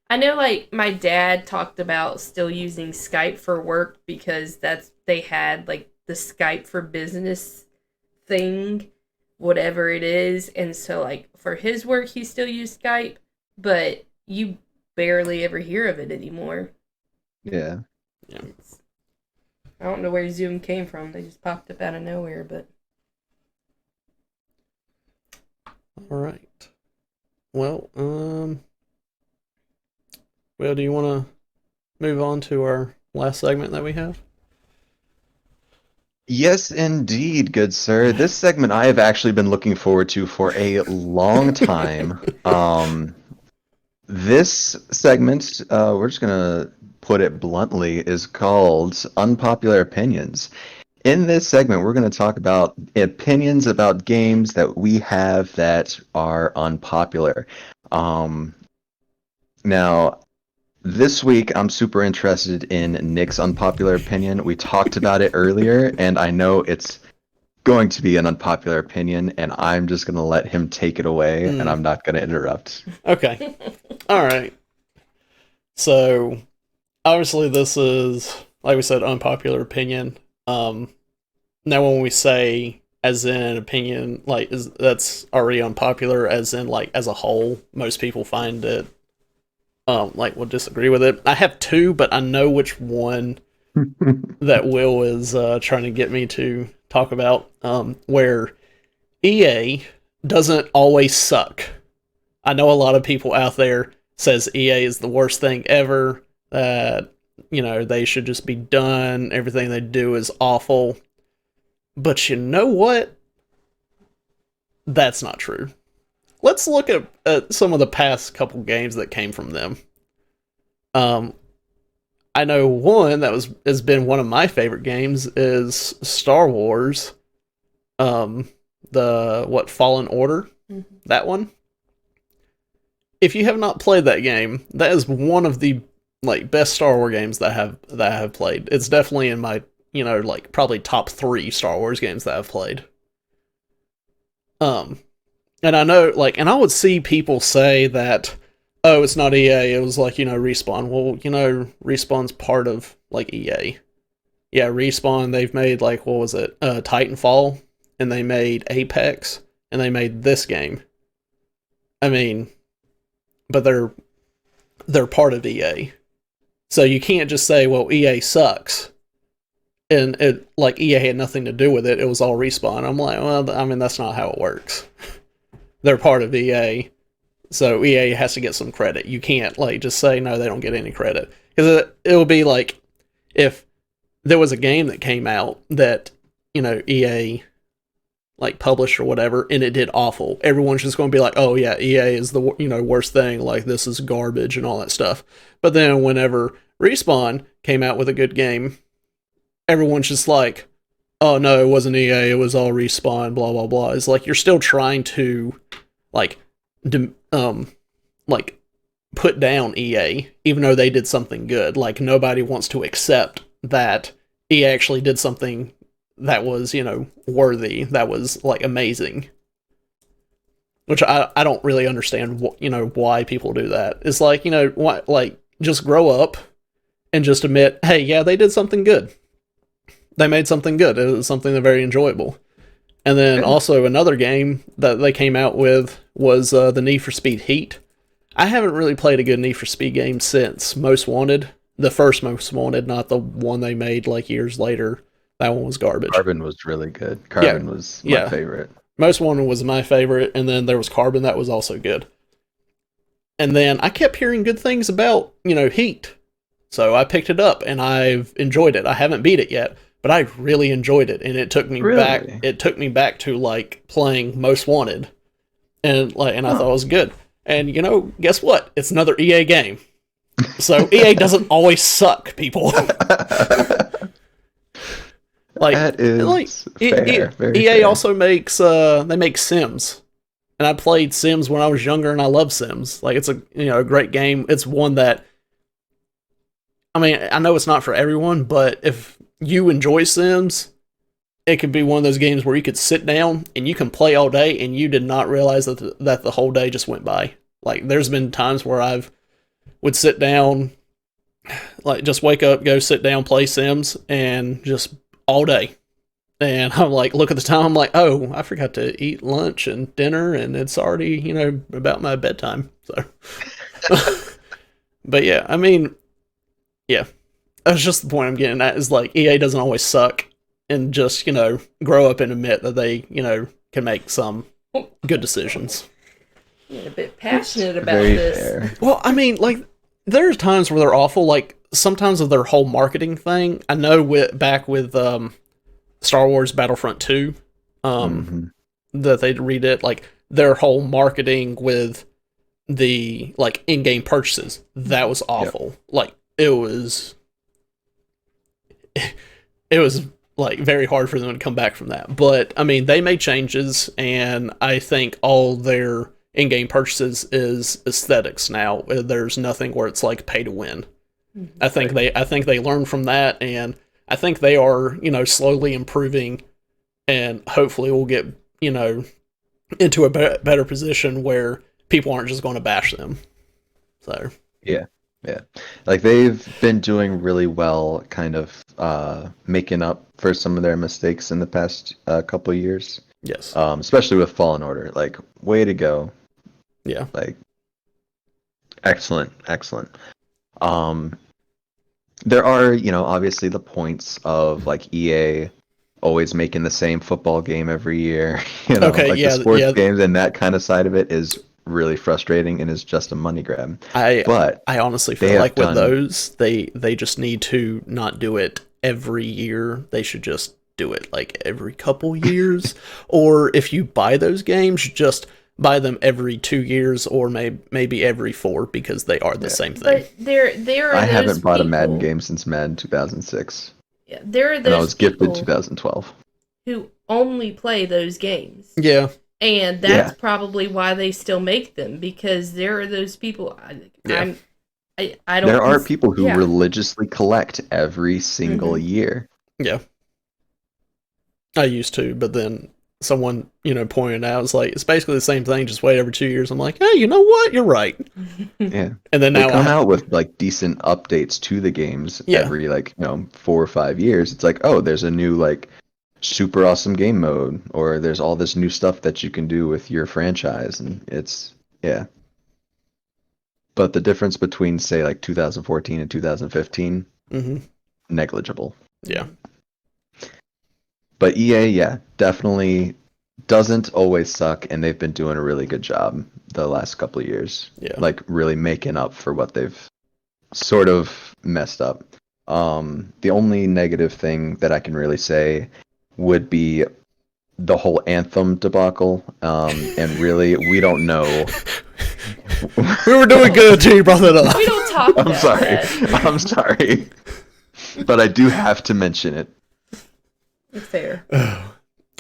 I know, like, my dad talked about still using Skype for work because they had, like, the Skype for business thing, whatever it is. And so, like, for his work, he still used Skype, but you barely ever hear of it anymore. Yeah. Yeah. I don't know where Zoom came from. They just popped up out of nowhere, but. All right. Well, do you want to move on to our last segment that we have? Yes, indeed, good sir. This segment I have actually been looking forward to for a long time. This segment, we're just gonna put it bluntly, is called Unpopular Opinions. In this segment, we're going to talk about opinions about games that we have that are unpopular. Um, Now, this week, I'm super interested in Nick's unpopular opinion. We talked about it earlier, and I know it's going to be an unpopular opinion, and I'm just going to let him take it away, and I'm not going to interrupt. Okay. All right. So, obviously, this is, like we said, unpopular opinion. Now, when we say as in opinion, like that's already unpopular, as in like as a whole, most people find it, like will disagree with it. I have two, but I know which one that Will is trying to get me to talk about. Where EA doesn't always suck. I know a lot of people out there says EA is the worst thing ever. That they should just be done. Everything they do is awful. But you know what? That's not true. Let's look at some of the past couple games that came from them. I know one that has been one of my favorite games is Star Wars. The Fallen Order, that one. If you have not played that game, that is one of the best Star Wars games that I have played. It's definitely in my probably top 3 Star Wars games that I've played. And I know, and I would see people say that, oh, it's not EA, it was Respawn. Well, Respawn's part of EA. Yeah, Respawn, they've made what was it? Titanfall, and they made Apex, and they made this game. I mean, but they're part of EA. So you can't just say, well, EA sucks. And it EA had nothing to do with it. It was all Respawn. I'm like, well, I mean, that's not how it works. They're part of EA, so EA has to get some credit. You can't just say no, they don't get any credit, because it would be like if there was a game that came out that EA published or whatever, and it did awful. Everyone's just going to be like, oh yeah, EA is the worst thing. This is garbage and all that stuff. But then whenever Respawn came out with a good game, everyone's just like, oh no, it wasn't EA, it was all Respawn, blah blah blah. It's you're still trying to put down EA, even though they did something good. Nobody wants to accept that EA actually did something that was worthy, that was amazing. Which I don't really understand why people do that. It's what, just grow up and just admit, hey, yeah, they did something good. They made something good. It was something that's very enjoyable. And then also another game that they came out with was the Need for Speed Heat. I haven't really played a good Need for Speed game since Most Wanted. The first Most Wanted, not the one they made years later. That one was garbage. Carbon was really good. Carbon was my favorite. Most Wanted was my favorite, and then there was Carbon that was also good. And then I kept hearing good things about, Heat. So I picked it up, and I've enjoyed it. I haven't beat it yet, but I really enjoyed it, and it took me back. It took me back to playing Most Wanted, and I thought it was good. And guess what? It's another EA game. So EA doesn't always suck, people. That is fair. EA fair. also makes they make Sims, And I played Sims when I was younger, and I love Sims. Like, it's a great game. It's one that, I mean, I know it's not for everyone, but if you enjoy Sims, it could be one of those games where you could sit down and you can play all day, and you did not realize that the whole day just went by. Like, there's been times where I've would sit down, like just wake up, go sit down, play Sims, and just all day. And I'm like, look at the time. I'm like, oh, I forgot to eat lunch and dinner, and it's already about my bedtime. So, but yeah, I mean, yeah, that's just the point I'm getting at. Is like EA doesn't always suck, and just grow up and admit that they can make some good decisions. You're a bit passionate about Very this. fair. Well, I mean, like, there's times where they're awful. Like, sometimes of their whole marketing thing. I know back with Star Wars Battlefront 2, that they redid, like, their whole marketing with the, like, in-game purchases. That was awful. Yep. Like, it was, like, very hard for them to come back from that. But, I mean, they made changes, and I think all their in-game purchases is aesthetics now. There's nothing where it's like pay to win. Mm-hmm. I think they learned from that, and I think they are slowly improving, and hopefully we'll get into a better position where people aren't just going to bash them. So yeah, like they've been doing really well, kind of making up for some of their mistakes in the past couple of years. Yes, especially with Fallen Order. Like, way to go. Yeah. Like, excellent. There are, obviously the points of like EA always making the same football game every year. Okay, like the sports games, and that kind of side of it is really frustrating and is just a money grab. But I honestly feel like with those, they just need to not do it every year. They should just do it like every couple years. Or if you buy those games, just buy them every 2 years, or maybe every 4, because they are the same thing. But there are I haven't bought a Madden game since Madden 2006. Yeah, there are those. And I was gifted 2012. Who only play those games. Yeah. And that's probably why they still make them, because there are those people. I don't. There are people who religiously collect every single year. Yeah. I used to, but then someone, pointed out, it's like, it's basically the same thing, just wait every 2 years. I'm like, hey, you know what? You're right. Yeah. And then now they come out with like decent updates to the games every 4 or 5 years. It's like, oh, there's a new like super awesome game mode, or there's all this new stuff that you can do with your franchise, and it's But the difference between, say, like 2014 and 2015, negligible. Yeah. But EA, definitely doesn't always suck, and they've been doing a really good job the last couple of years. Yeah. Like, really making up for what they've sort of messed up. The only negative thing that I can really say would be the whole Anthem debacle. And really, we don't know. We were doing good until you brought that up. We don't talk about I'm sorry. But I do have to mention it. Fair.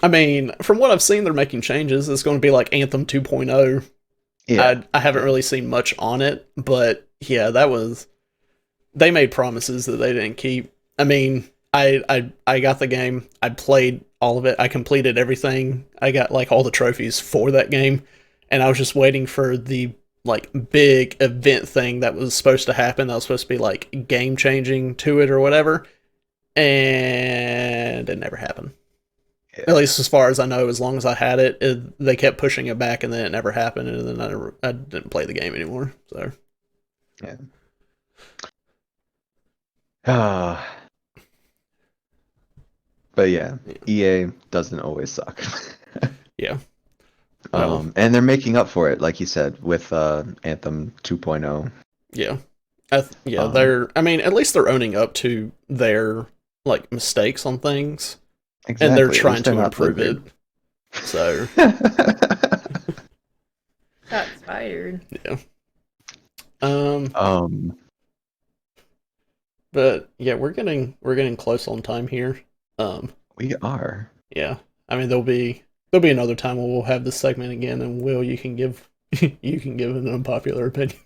I mean, from what I've seen, they're making changes. It's going to be like Anthem 2.0. Yeah. I haven't really seen much on it, but yeah, they made promises that they didn't keep. I mean, I got the game. I played all of it. I completed everything. I got like all the trophies for that game, and I was just waiting for the like big event thing that was supposed to happen. That was supposed to be like game changing to it or whatever. And it never happened. Yeah. At least as far as I know, as long as I had it, they kept pushing it back, and then it never happened, and then I didn't play the game anymore. So, yeah. But yeah, EA doesn't always suck. Yeah. And they're making up for it, like you said, with Anthem 2.0. Yeah. They're. I mean, at least they're owning up to their like mistakes on things, exactly. And they're trying to improve it. So. Shots fired. Yeah. But yeah, we're getting close on time here. We are. Yeah. I mean, there'll be there'll be another time where we'll have this segment again, and Will, you can give you can give an unpopular opinion.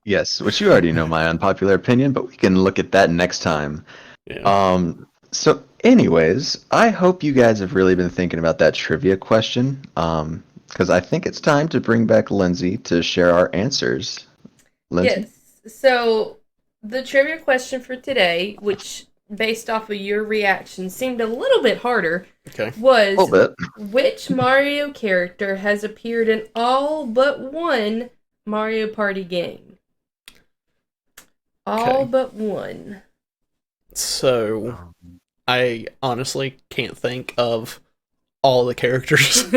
Yes, which you already know my unpopular opinion, but we can look at that next time. Yeah. So anyways, I hope you guys have really been thinking about that trivia question. Because I think it's time to bring back Lindsay to share our answers. Lindsay? Yes. So the trivia question for today, which based off of your reaction seemed a little bit harder, Okay. A was little bit. which Mario character has appeared in all but one Mario Party game? All Okay. but one. So I honestly can't think of all the characters.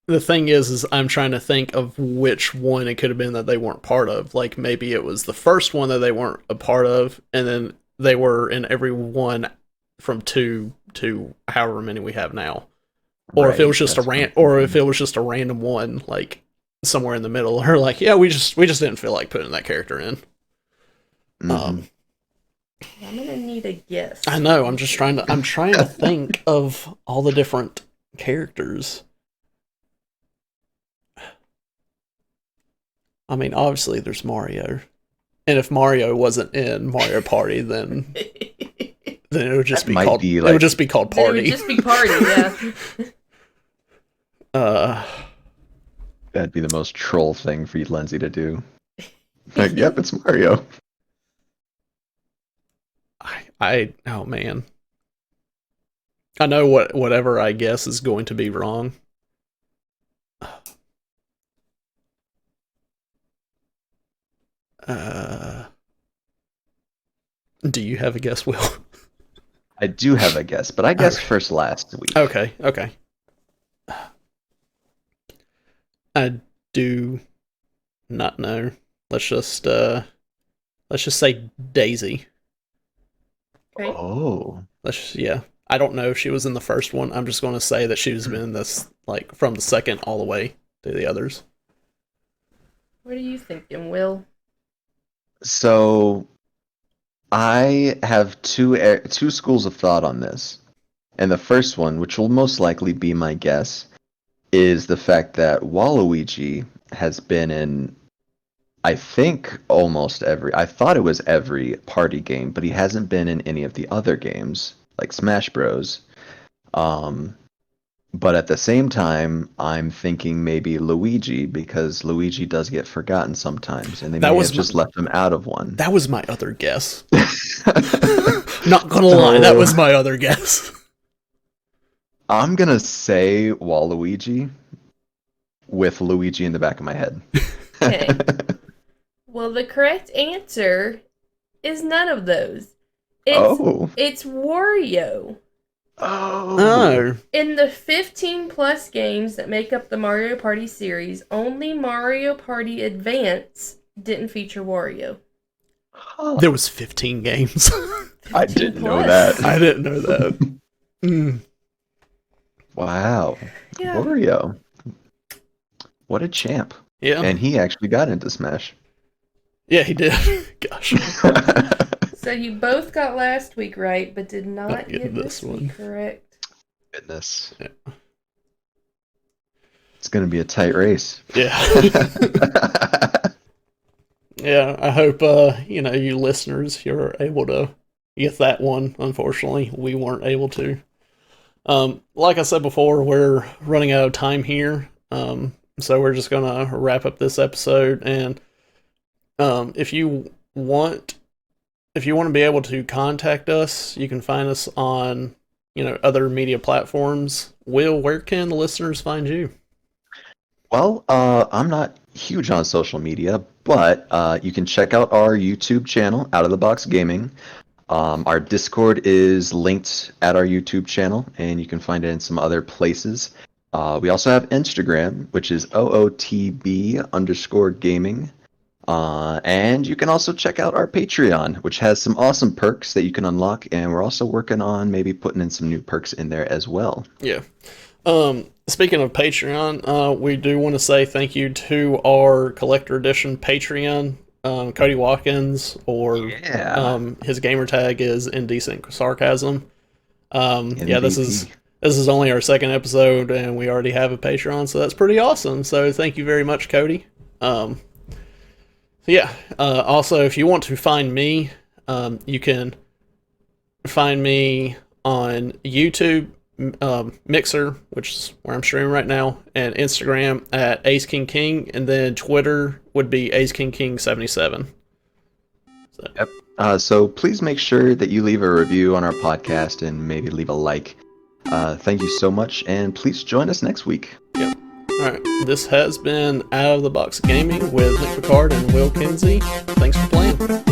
The thing is I'm trying to think of which one it could have been that they weren't part of. Like maybe it was the first one that they weren't a part of, and then they were in every one from 2 to however many we have now. Or if it was just if it was just a random one, like somewhere in the middle, or like, yeah, we just didn't feel like putting that character in. Mhm. I'm gonna need a guess. I know. I'm trying to think of all the different characters. I mean, obviously there's Mario, and if Mario wasn't in Mario Party, then it would just That be might called. be It like- would just be called It would Party. just be Party, yeah. That'd be the most troll thing for you, Lindsay, to do. Like, yep, it's Mario. Oh man, I know whatever I guess is going to be wrong. Do you have a guess, Will? I do have a guess, but I guessed Okay. first last week. Okay. I do not know. Let's just say Daisy. Okay. Oh. Yeah. I don't know if she was in the first one. I'm just going to say that she's been in this like from the second all the way to the others. What are you thinking, Will? So I have two schools of thought on this. And the first one, which will most likely be my guess, is the fact that Waluigi has been in, I think, I thought it was every party game, but he hasn't been in any of the other games, like Smash Bros. But at the same time, I'm thinking maybe Luigi, because Luigi does get forgotten sometimes, and they may have just left him out of one. That was my other guess. Not gonna lie, that was my other guess. I'm gonna say Waluigi with Luigi in the back of my head. Okay. Well, the correct answer is none of those. It's Wario. Oh. In the 15 plus games that make up the Mario Party series, only Mario Party Advance didn't feature Wario. Huh. There was 15 games. I didn't know plus. that. I didn't know that. Wow. Yeah. Wario. What a champ. Yeah. And he actually got into Smash. Yeah, he did. Gosh. So you both got last week right, but did not get get this this one. week correct. Goodness. Yeah. It's going to be a tight race. Yeah. Yeah, I hope you listeners, you're able to get that one. Unfortunately, we weren't able to. Like I said before, we're running out of time here. So we're just gonna wrap up this episode, and if you want to be able to contact us, you can find us on other media platforms. Will, where can the listeners find you? Well, I'm not huge on social media, but you can check out our YouTube channel, Out of the Box Gaming. Our Discord is linked at our YouTube channel, and you can find it in some other places. We also have Instagram, which is OOTB_gaming. And you can also check out our Patreon, which has some awesome perks that you can unlock, and we're also working on maybe putting in some new perks in there as well. Yeah. Speaking of Patreon, we do want to say thank you to our collector edition Patreon, Cody Watkins, or his gamer tag is Indecent Sarcasm. This this is only our second episode, and we already have a Patreon, so that's pretty awesome. So thank you very much, Cody. So yeah. Also, if you want to find me, you can find me on YouTube, Mixer, which is where I'm streaming right now, and Instagram at Ace King King, and then Twitter would be Ace King King 77. So. Yep. So please make sure that you leave a review on our podcast and maybe leave a like. Thank you so much, and please join us next week. Yep. Alright, this has been Out of the Box Gaming with Nick Picard and Will Kinsey. Thanks for playing.